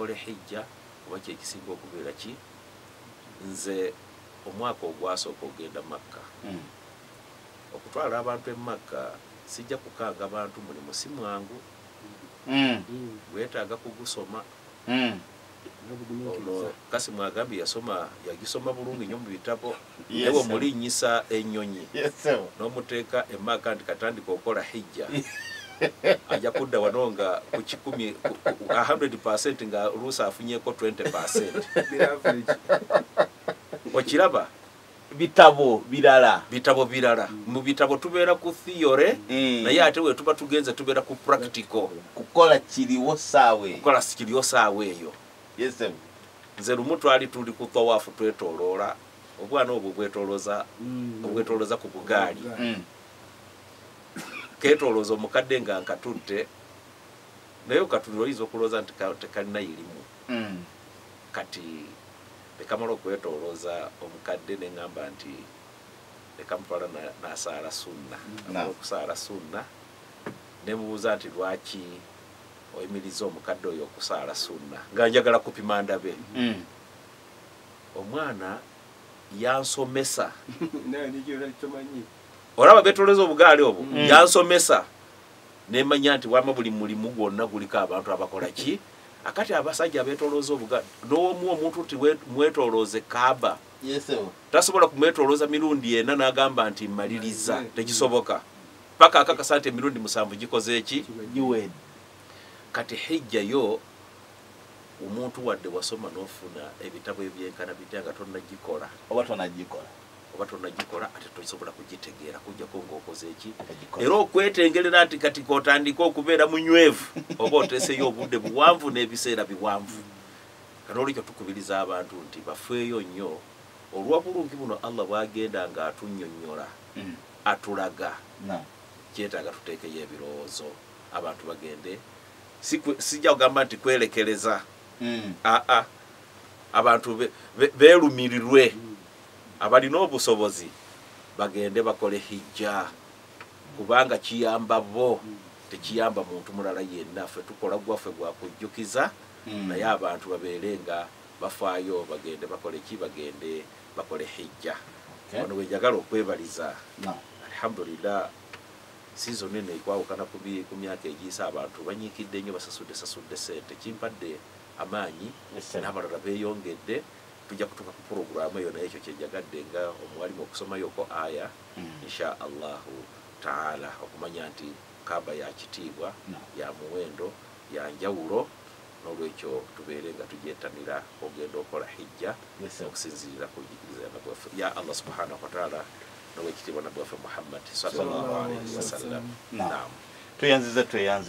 ole hijja oba kyekisinga okubeera ki nze omwaka ogwasooka ogenda Makka okutwala abantu e Makka sijja kukanga abantu mulimu si mwangu gwetaaga kugusoma ono Kasimu agambye yagisoma bulungi nnyo mu bitabo ewo mulinnyisa ennyonyi n'omuteeka e Makka nti katandika okola hijja ajja kudda wano nga ku 100% nga oluusi afunyeko 20%. Okiraba bitabo birala mu bitabo tubeera ku theory naye ate we tuba tugenze tubeera ku practical kukola kiriwo saawe eyo. Nze lumu twali tuli ku tawaafu twetoloola obwana obwo bwetolooza ku bugaali ketolooza omukadde nga nkatudde naye okatunira oyinza okulooza nti tekalina irimu kati nekamala okwetolooza omukadde neŋŋamba nti nekamutwala n'asaala sunna okusaala sunna nemubuuza nti lwaki oyimiriza omukadde oyo okusaala sunna nga njagala kupima ndabe omwana yansomesa olaba betolooza obugaali obwo yansomesa nemanya nti wama buli mulimu gwonna guliko abantu abakola ki akati abasajja betolooza obugaali n'omu omuntu nti mwetolooze Kaaba tasobola kumwetolooza mirundi ena n'agamba nti mmaliriza tekisoboka paka akakasa nti emirundi 7 gikoze eki kati hijja yo omuntu wadde wasoma n'ofuna ebitabo ebyenkana bitya nga tonnagikola oba tonnagikola ate tosobola kugitegeera kujjako ng'okoze eki era okwetengerera nti kati kotandika okubeera munywevu oba oteeseyo obudde buwanvu n'ebiseera biwanvu kanolwekyo tukubiriza abantu nti bafeeyo nnyo olw'obulungi buno Allah bwagenda nga atunnyonnyola atulaga kyetaaga tuteekeyo ebirowoozo abantu bagende sijja kugamba nti kwelekereza abantu beerumirirwe abalina obusobozi bagende bakole hijja kubanga kiyamba bo tekiyamba muntu mulala yenna ffe tukola gwaffe gwa kujjukiza naye abantu babeere nga bafaayo bagende bakole ki bagende bakole hijja wano wenjagala okwebaliza alhamdulillah season eno ekwawukana ku myaka egiyise abantu banyiikidde nnyo basasudde sente kimpadde amaanyi n'abalala beeyongedde tujja kutuuka ku puroguramu eyo naye ekyo kyenjagadde nga omuwalimu okusomayoko aya insha allahu taala okumanya nti Kaaba ya kitiibwa ya muwendo ya njawulo n'olwekyo tubeere nga tugyetanira ogenda okola hijja okusinzirira ku njigiriza gwaffe ya Allah subhanahu wa taala n'owekitiibwa nabwaffe Muhammad sallallahu alaihi wasallam. Naam, tweyanzize